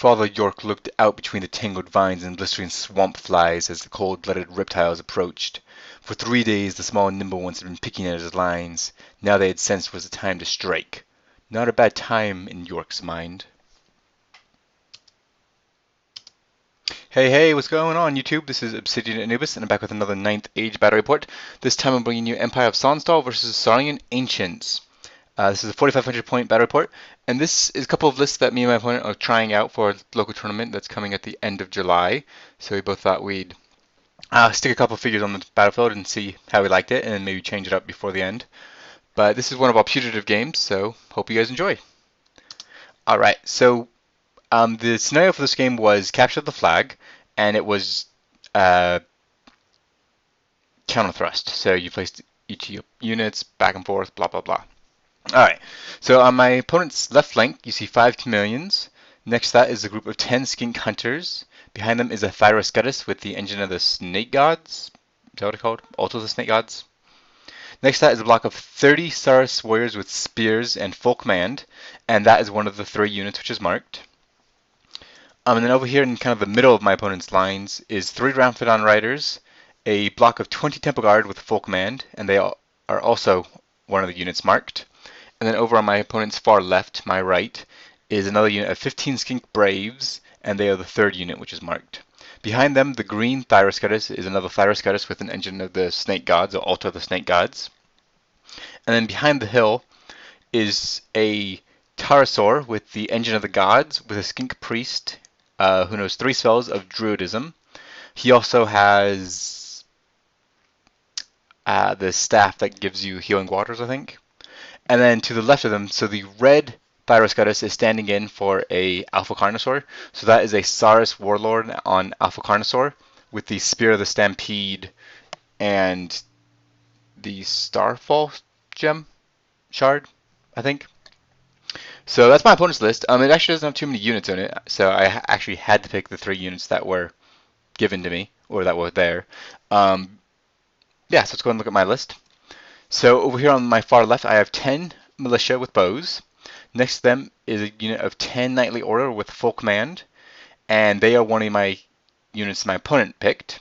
Father York looked out between the tangled vines and blistering swamp flies as the cold-blooded reptiles approached. For 3 days the small nimble ones had been picking at his lines. Now they had sensed was the time to strike. Not a bad time in York's mind. Hey, what's going on YouTube? This is Obsidian Anubis, and I'm back with another 9th Age battle report. This time I'm bringing you Empire of Sonnstahl versus Saurian Ancients. This is a 4,500 point battle report, and this is a couple of lists that me and my opponent are trying out for a local tournament that's coming at the end of July. So we both thought we'd stick a couple of figures on the battlefield and see how we liked it, and then maybe change it up before the end. But this is one of our putative games, so hope you guys enjoy. Alright, so the scenario for this game was capture the flag, and it was counter thrust. So you placed each of your units back and forth, blah blah blah. Alright, so on my opponent's left flank, you see 5 chameleons. Next to that is a group of 10 skink hunters. Behind them is a Thyroscutus with the engine of the snake gods. Is that what it's called? Also the snake gods. Next to that is a block of 30 Saurus warriors with spears and full command, and that is one of the 3 units which is marked. And then over here in kind of the middle of my opponent's lines is 3 Ramphidon riders, a block of 20 Temple Guard with full command, and they are also one of the units marked. And then over on my opponent's far left, my right, is another unit of 15 Skink Braves, and they are the 3rd unit which is marked. Behind them, the green Thyroscutus is another Thyroscutus with an engine of the snake gods, or Altar of the snake gods. And then behind the hill is a Pterosaur with the engine of the gods, with a Skink Priest who knows 3 spells of Druidism. He also has the staff that gives you healing waters, I think. And then to the left of them, so the red Thyroscutus is standing in for a Alpha Carnosaur. So that is a Saurus Warlord on Alpha Carnosaur with the Spear of the Stampede and the Starfall gem shard, I think. So that's my opponent's list. It actually doesn't have too many units in it, so I actually had to pick the 3 units that were given to me, or that were there. Yeah, so let's go and look at my list. So over here on my far left, I have 10 militia with bows. Next to them is a unit of 10 knightly order with full command, and they are one of my units my opponent picked.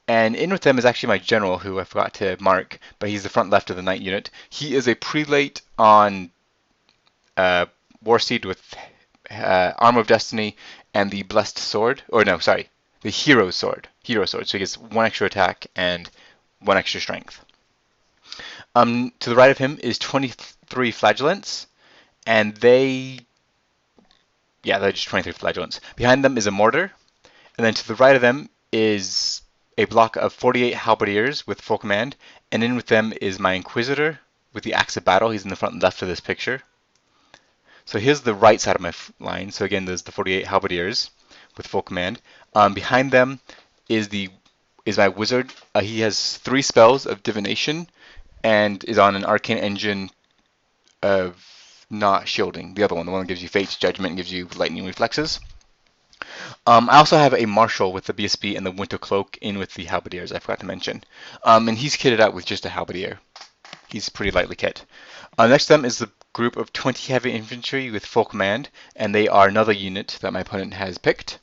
And in with them is actually my general, who I forgot to mark, but he's the front left of the knight unit. He is a prelate on Warsteed with Armor of Destiny and the Blessed Sword, or no, sorry, the Hero Sword. So he gets 1 extra attack and 1 extra strength. To the right of him is 23 Flagellants, and they're just 23 Flagellants. Behind them is a Mortar, and then to the right of them is a block of 48 Halberdiers with full command, and in with them is my Inquisitor with the Axe of Battle. He's in the front left of this picture. So here's the right side of my line. So again, there's the 48 Halberdiers with full command. Behind them is my Wizard. He has 3 spells of Divination and is on an Arcane Engine of not shielding. The other one, the one that gives you Fate's Judgment and gives you Lightning Reflexes. I also have a Marshal with the BSB and the Winter Cloak in with the Halberdiers, I forgot to mention. And he's kitted out with just a Halberdier. He's pretty lightly kit. Next to them is the group of 20 heavy infantry with full command, and they are another unit that my opponent has picked.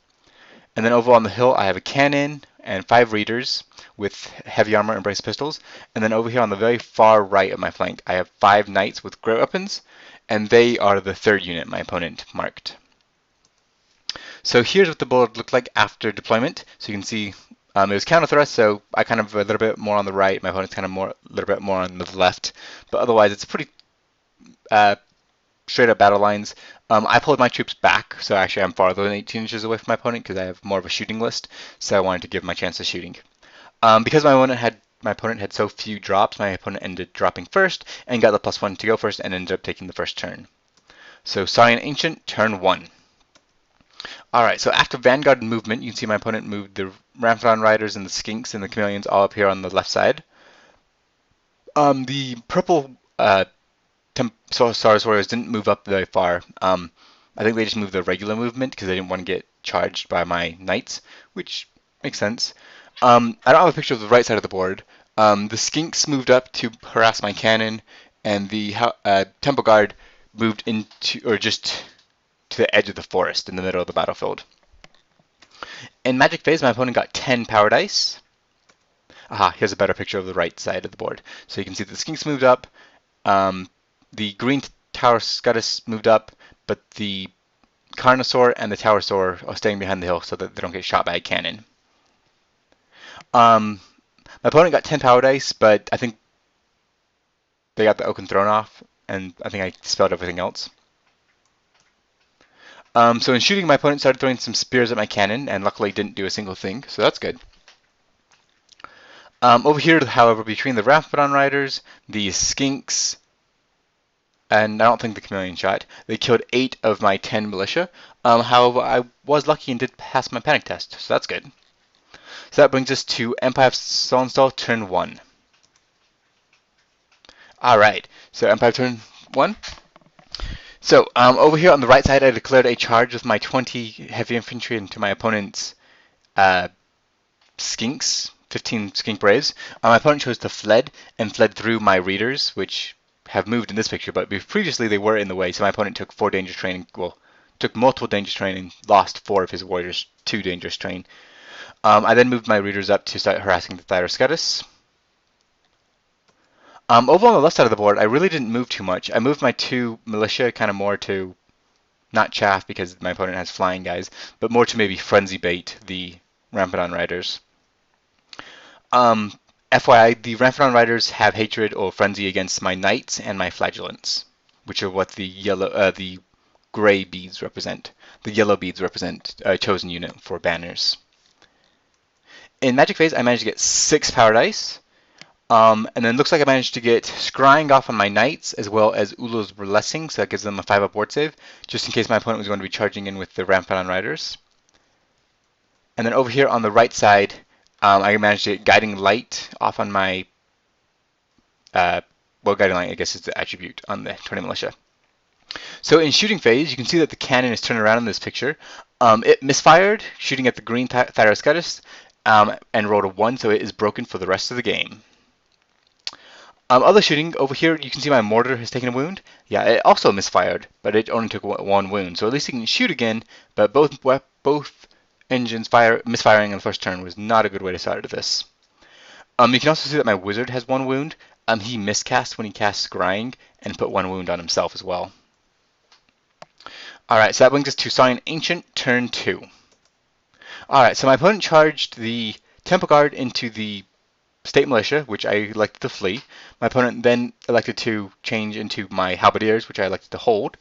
And then over on the hill, I have a cannon and 5 readers with heavy armor and brace pistols. And then over here on the very far right of my flank, I have 5 knights with great weapons, and they are the 3rd unit my opponent marked. So here's what the board looked like after deployment. So you can see it was counter thrust, so I kind of a little bit more on the right. My opponent's kind of a little bit more on the left. But otherwise, it's pretty straight up battle lines. I pulled my troops back, so actually I'm farther than 18 inches away from my opponent because I have more of a shooting list. So I wanted to give my chance of shooting. Because my opponent had so few drops, my opponent ended dropping first and got the +1 to go first and ended up taking the first turn. So Saurian Ancient, turn 1. Alright, so after Vanguard movement, you can see my opponent moved the Ramphidon Riders and the Skinks and the Chameleons all up here on the left side. The purple Saurus Warriors didn't move up very far. I think they just moved the regular movement because they didn't want to get charged by my Knights, which makes sense. I don't have a picture of the right side of the board. The Skinks moved up to harass my cannon, and the Temple Guard moved into, or just to the edge of the forest in the middle of the battlefield. In Magic Phase, my opponent got 10 power dice. Aha, here's a better picture of the right side of the board. So you can see the Skinks moved up, the green Tower Scutus moved up, but the Carnosaur and the Towersaur are staying behind the hill so that they don't get shot by a cannon. My opponent got 10 power dice, but I think they got the Oaken Throne off, and I think I spelled everything else. So in shooting, my opponent started throwing some spears at my cannon, and luckily didn't do a single thing, so that's good. Over here, however, between the Raphodon Riders, the Skinks, and I don't think the Chameleon shot, they killed 8 of my 10 militia. However, I was lucky and did pass my panic test, so that's good. So that brings us to Empire of Sonnstahl turn 1. Alright, so Empire turn 1. So, over here on the right side, I declared a charge with my 20 heavy infantry into my opponent's Skinks, 15 Skink Braves. My opponent chose to fled through my Readers, which have moved in this picture, but previously they were in the way, so my opponent took 4 dangerous training, well, took multiple dangerous training and lost 4 of his warriors to dangerous train. I then moved my Readers up to start harassing the Thyroscutus. Over on the left side of the board, I really didn't move too much. I moved my 2 militia kind of more to, not chaff because my opponent has flying guys, but more to maybe frenzy bait the Raphodon Riders. FYI, the Raphodon Riders have hatred or frenzy against my Knights and my Flagellants, which are what the gray beads represent. The yellow beads represent a chosen unit for banners. In Magic Phase, I managed to get 6 power dice. And then it looks like I managed to get Scrying off on my Knights, as well as Ulul's Blessing, so that gives them a 5-up ward save, just in case my opponent was going to be charging in with the Raphodon Riders. And then over here on the right side, I managed to get Guiding Light off on my, well, Guiding Light I guess is the attribute on the 20 militia. So in shooting phase, you can see that the cannon is turned around in this picture. It misfired, shooting at the green Thyroscutus, and rolled a 1, so it is broken for the rest of the game. Other shooting, over here you can see my mortar has taken a wound. Yeah, it also misfired, but it only took 1 wound, so at least it can shoot again, but both engines misfiring on the first turn was not a good way to start this. You can also see that my wizard has 1 wound. He miscast when he cast Scrying and put 1 wound on himself as well. Alright, so that brings us to Saurian Ancient turn 2. Alright, so my opponent charged the Temple Guard into the State Militia, which I elected to flee. My opponent then elected to change into my Halberdiers, which I elected to hold.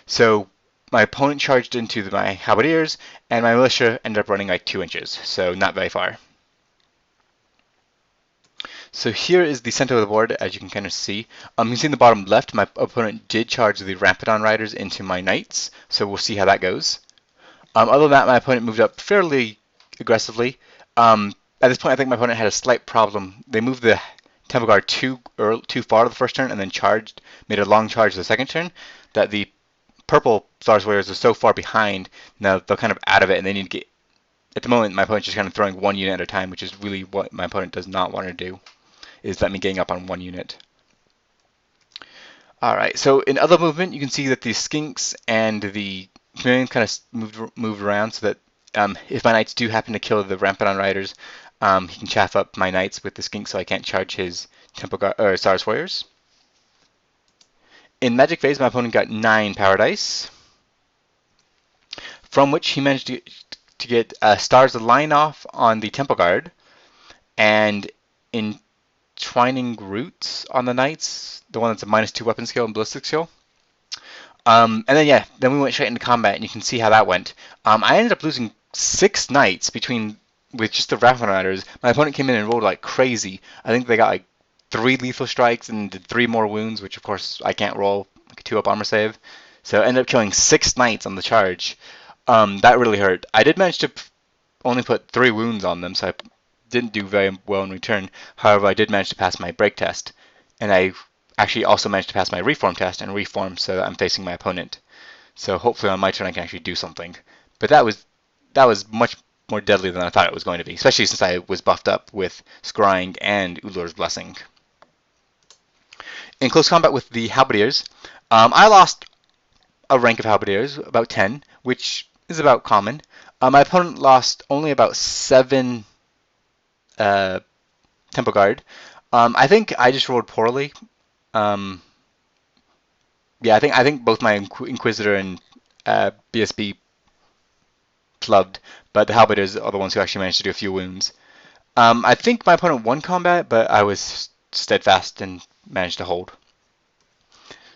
So my opponent charged into my Halberdiers, and my militia ended up running like 2 inches, so not very far. So here is the center of the board, as you can kind of see. You can see in the bottom left, my opponent did charge the Raphodon Riders into my Knights, so we'll see how that goes. Other than that, my opponent moved up fairly aggressively. At this point, I think my opponent had a slight problem. They moved the Temple Guard too far to the first turn and then made a long charge the second turn, that the purple Stars Warriors are so far behind, now they're kind of out of it and they need to get... At the moment, my opponent's just kind of throwing 1 unit at a time, which is really what my opponent does not want to do, is let me gang up on 1 unit. Alright, so in other movement, you can see that the Skinks and the Chameleon kind of moved around so that if my Knights do happen to kill the Raphodon Riders, he can chaff up my Knights with the Skink so I can't charge his Stars Warriors. In Magic Phase, my opponent got 9 power dice, from which he managed to get Stars Align off on the Temple Guard, and Entwining Roots on the Knights, the one that's a -2 weapon skill and ballistic skill. And then we went straight into combat, and you can see how that went. I ended up losing 6 Knights with just the Raphodon Riders. My opponent came in and rolled like crazy. I think they got like 3 lethal strikes and did 3 more wounds, which of course I can't roll like a 2-up armor save. So I ended up killing 6 Knights on the charge. That really hurt. I did manage to only put 3 wounds on them, so I didn't do very well in return. However, I did manage to pass my break test, and I actually also managed to pass my reform test and reform so that I'm facing my opponent. So hopefully on my turn I can actually do something. But that was much more deadly than I thought it was going to be, especially since I was buffed up with Scrying and Ulul's Blessing. In close combat with the Halberdiers, I lost a rank of halberdiers, about 10, which is about common. My opponent lost only about 7 uh, tempo guard. I think I just rolled poorly. Um, yeah, I think both my Inquisitor and BSB flubbed, but the halberdiers are the ones who actually managed to do a few wounds. I think my opponent won combat, but I was steadfast and managed to hold.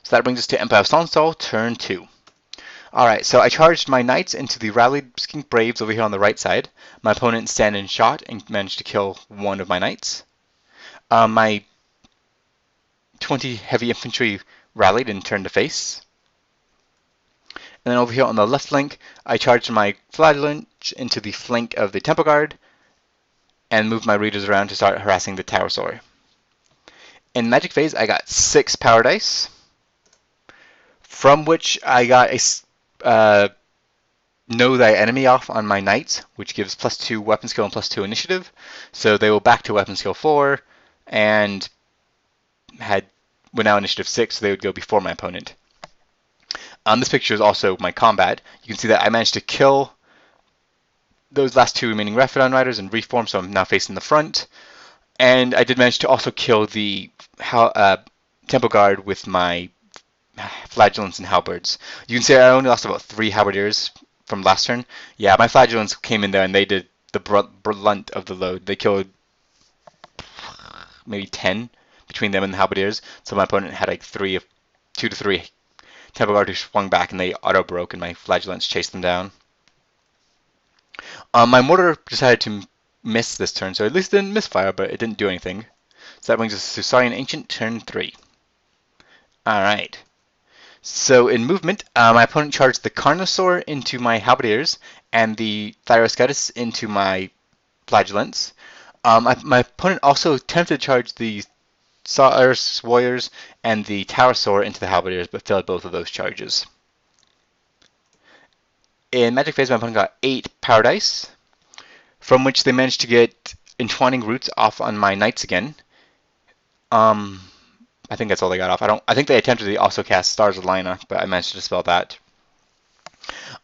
So that brings us to Empire of Sonnstahl, turn 2. Alright, so I charged my knights into the rallied skink braves over here on the right side. My opponent stand and shot and managed to kill one of my knights. My 20 heavy infantry rallied and turned to face. And then over here on the left flank, I charged my flagellant into the flank of the temple guard and moved my readers around to start harassing the tower soar. In magic phase, I got 6 power dice, from which I got a know thy enemy off on my knights, which gives +2 weapon skill and +2 initiative. So they will back to weapon skill 4 and were now initiative 6, so they would go before my opponent. This picture is also my combat. You can see that I managed to kill those last 2 remaining Raphodon riders and reform, so I'm now facing the front. And I did manage to also kill the temple guard with my flagellants and halberds. You can see I only lost about 3 halberdiers from last turn. Yeah, my flagellants came in there and they did the brunt of the load. They killed maybe 10 between them and the halberdiers. So my opponent had like 2 to 3 temple guard who swung back and they auto broke and my flagellants chased them down. My mortar decided to miss this turn, so at least it didn't misfire, but it didn't do anything. So that brings us to Saurian Ancient, turn 3. Alright. So in movement, my opponent charged the Carnosaur into my halberdiers and the Thyroscetus into my flagellants. My opponent also attempted to charge the Saurus warriors and the Towersaur into the halberdiers, but failed both of those charges. In Magic Phase, my opponent got 8 power dice, from which they managed to get Entwining Roots off on my knights again. I think that's all they got off. I think they attempted to also cast Stars of Lina, but I managed to dispel that.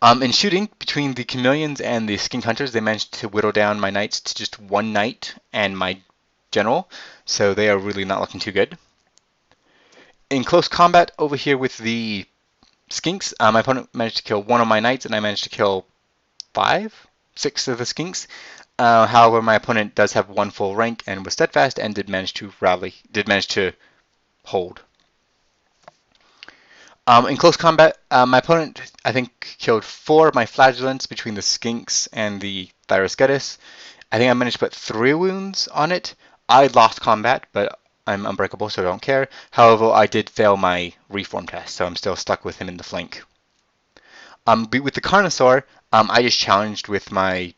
In shooting, between the Chameleons and the Skink Hunters, they managed to whittle down my knights to just 1 knight and my general, so they are really not looking too good. In close combat over here with the Skinks, my opponent managed to kill 1 of my knights, and I managed to kill 6 of the Skinks. However, my opponent does have 1 full rank and was steadfast and did manage to hold. In close combat, my opponent, I think, killed 4 of my flagellants between the Skinks and the Thyroscetus. I think I managed to put 3 wounds on it. I lost combat, but I'm unbreakable, so I don't care. However, I did fail my reform test, so I'm still stuck with him in the flank. With the Carnosaur, I just challenged with my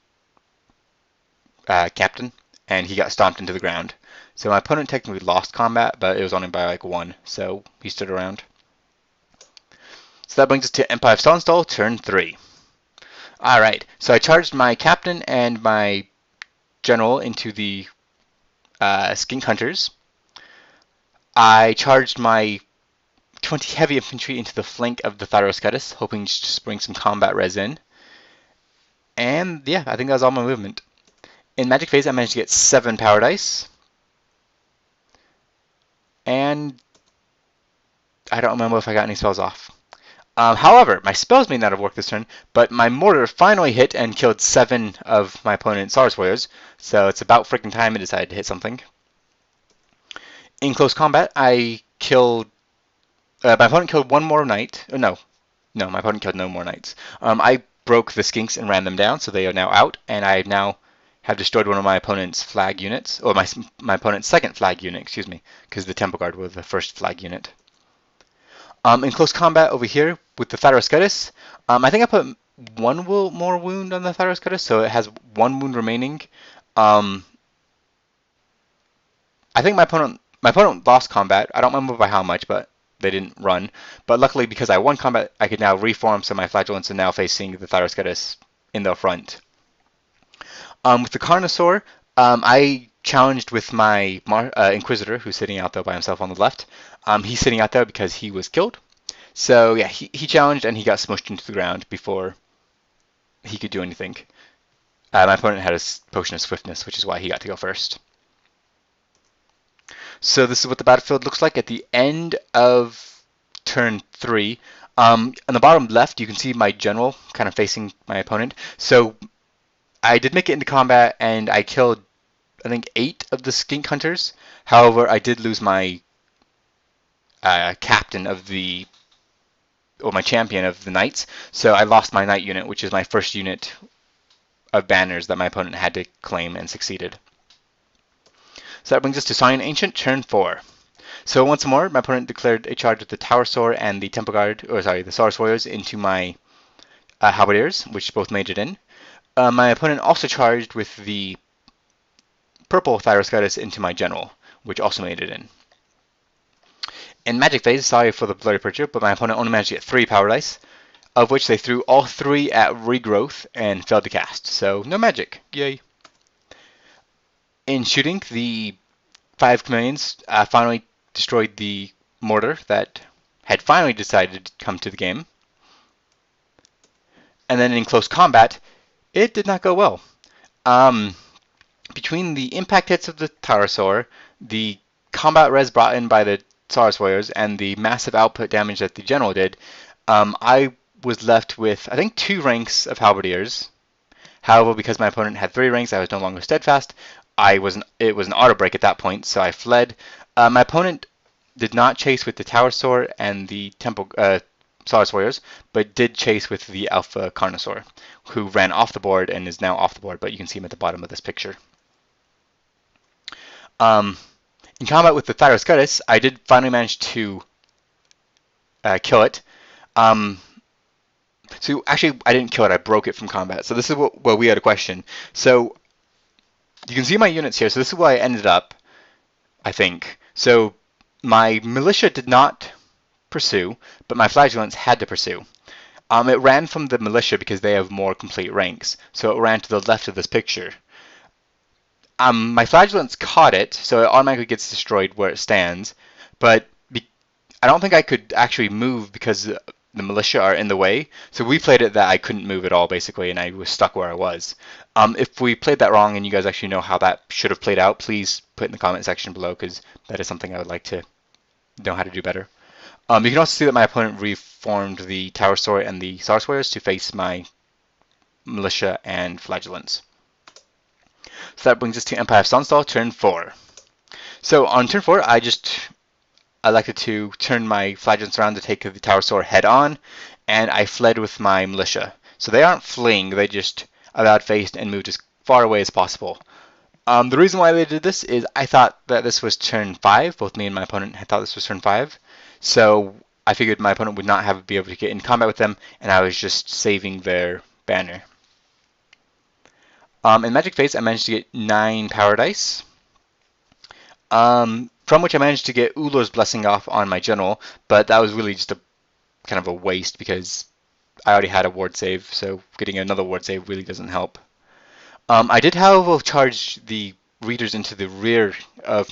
captain, and he got stomped into the ground. So my opponent technically lost combat, but it was only by like 1, so he stood around. So that brings us to Empire of Sonnstahl, turn 3. Alright, so I charged my captain and my general into the Skink Hunters. I charged my 20 heavy infantry into the flank of the Thyroscetus, hoping to just bring some combat res in. And yeah, I think that was all my movement. In Magic Phase, I managed to get 7 power dice. And I don't remember if I got any spells off. However, my spells may not have worked this turn, but my mortar finally hit and killed 7 of my opponent's Saurus warriors, so it's about freaking time I decided to hit something. In close combat, I killed... my opponent killed 1 more knight. No, my opponent killed no more knights. I broke the Skinks and ran them down, so they are now out, and I now have destroyed one of my opponent's flag units, or my opponent's second flag unit, excuse me, because the Temple Guard was the first flag unit. In close combat over here with the Thyroscetus, I think I put 1 more wound on the Thyroscetus, so it has 1 wound remaining. I think my opponent lost combat. I don't remember by how much, but they didn't run. But luckily, because I won combat, I could now reform, so my flagellants are now facing the Thyroscetus in the front. With the Carnosaur, I challenged with my Inquisitor, who's sitting out there by himself on the left. He's sitting out there because he was killed. So yeah, he challenged and he got smushed into the ground before he could do anything. My opponent had a potion of swiftness, which is why he got to go first. So this is what the battlefield looks like at the end of turn 3. On the bottom left, you can see my general kind of facing my opponent. So I did make it into combat, and I killed, I think, 8 of the skink hunters. However, I did lose my captain of the, or my champion of the knights. So I lost my knight unit, which is my first unit of banners that my opponent had to claim and succeeded. So that brings us to Saurian Ancient, turn 4. So once more, my opponent declared a charge with the Tower Sword and the Temple Guard, or sorry, the Saurus Warriors into my Halberdiers, which both made it in. My opponent also charged with the purple Thyroscitus into my General, which also made it in. In Magic phase, sorry for the blurry picture, but my opponent only managed to get 3 power dice, of which they threw all 3 at regrowth and failed to cast. So no magic, yay. In shooting, the 5 chameleons finally destroyed the mortar that had finally decided to come to the game. And then in close combat, it did not go well. Between the impact hits of the Pterosaur, the combat res brought in by the Saurus Warriors, and the massive output damage that the General did, I was left with, I think, 2 ranks of Halberdiers. However, because my opponent had 3 ranks, I was no longer steadfast. It was an auto break at that point, so I fled. My opponent did not chase with the Tower Sword and the Temple Saurus Warriors, but did chase with the Alpha Carnosaur, who ran off the board and is now off the board, but you can see him at the bottom of this picture. In combat with the Thyroscitus, I did finally manage to kill it. So actually, I didn't kill it, I broke it from combat. So this is where we had a question. So you can see my units here. So this is where I ended up, I think. So my militia did not pursue, but my flagellants had to pursue. It ran from the militia because they have more complete ranks. So it ran to the left of this picture. My flagellants caught it, so it automatically gets destroyed where it stands. But I don't think I could actually move because the militia are in the way. So we played it that I couldn't move at all, basically, and I was stuck where I was. If we played that wrong and you guys actually know how that should have played out, please put in the comment section below, because that is something I would like to know how to do better. You can also see that my opponent reformed the Tower Sword and the Saurus Warriors to face my militia and flagellants. So that brings us to Empire of Sonnstahl, turn 4. So on turn 4, I elected to turn my flagellants around to take the Tower Sword head on, and I fled with my militia. So they aren't fleeing, they just about faced and moved as far away as possible. The reason why they did this is I thought that this was turn 5. Both me and my opponent had thought this was turn 5. So I figured my opponent would not be able to get in combat with them, and I was just saving their banner. In Magic phase, I managed to get 9 power dice, from which I managed to get Ulor's Blessing off on my general, but that was really just a kind of a waste because I already had a ward save, so getting another ward save really doesn't help. I did, however, charge the readers into the rear of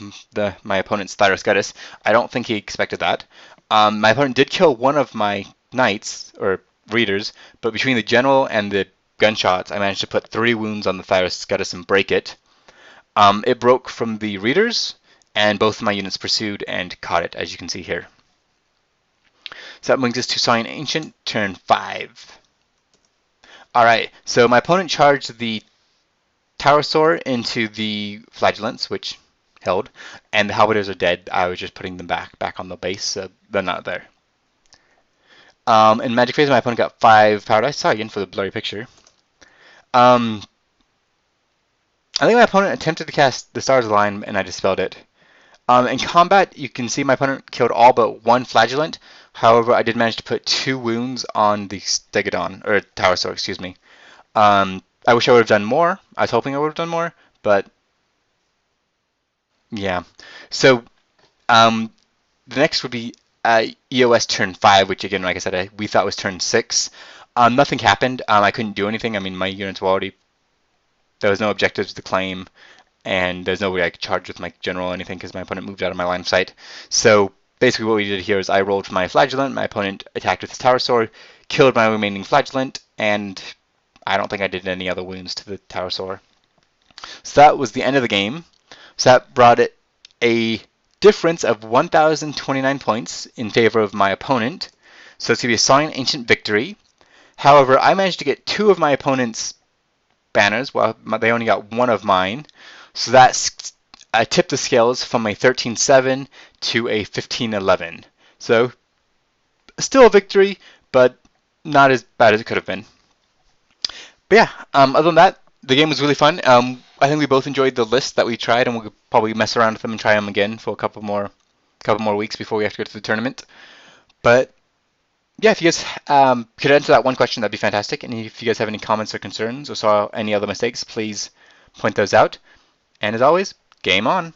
my opponent's Thyroscitus. I don't think he expected that. My opponent did kill one of my knights, or readers, but between the general and the gunshots, I managed to put 3 wounds on the Thyroscitus and break it. It broke from the readers, and both of my units pursued and caught it, as you can see here. So that brings us to Saurian Ancient, turn 5. Alright, so my opponent charged the Tower Sword into the Flagellants, which held, and the Halberdiers are dead. I was just putting them back on the base, so they're not there. In Magic phase, my opponent got 5 power dice. Sorry again for the blurry picture. I think my opponent attempted to cast the Stars Align, and I dispelled it. In combat, you can see my opponent killed all but 1 Flagellant. However, I did manage to put 2 wounds on the Stegodon, or Tower Sword, excuse me. I wish I would have done more. I was hoping I would have done more, but yeah. So the next would be EoS turn 5, which again, like I said, we thought was turn 6. Nothing happened. I couldn't do anything. I mean, my units were already... There was no objectives to claim, and there's no way I could charge with my general or anything because my opponent moved out of my line of sight. So basically what we did here is I rolled for my flagellant, my opponent attacked with his tower sword, killed my remaining flagellant, and I don't think I did any other wounds to the tower sword. So that was the end of the game. So that brought it a difference of 1,029 points in favor of my opponent. So it's going to be a Saurian Ancient victory. However, I managed to get 2 of my opponent's banners, while they only got 1 of mine. So that tipped the scales from a 13-7 to a 15-11. So still a victory, but not as bad as it could have been. But yeah, other than that, the game was really fun. I think we both enjoyed the lists that we tried, and we'll probably mess around with them and try them again for a couple more weeks before we have to go to the tournament. But yeah, if you guys could answer that one question, that'd be fantastic. And if you guys have any comments or concerns or saw any other mistakes, please point those out. And as always, game on.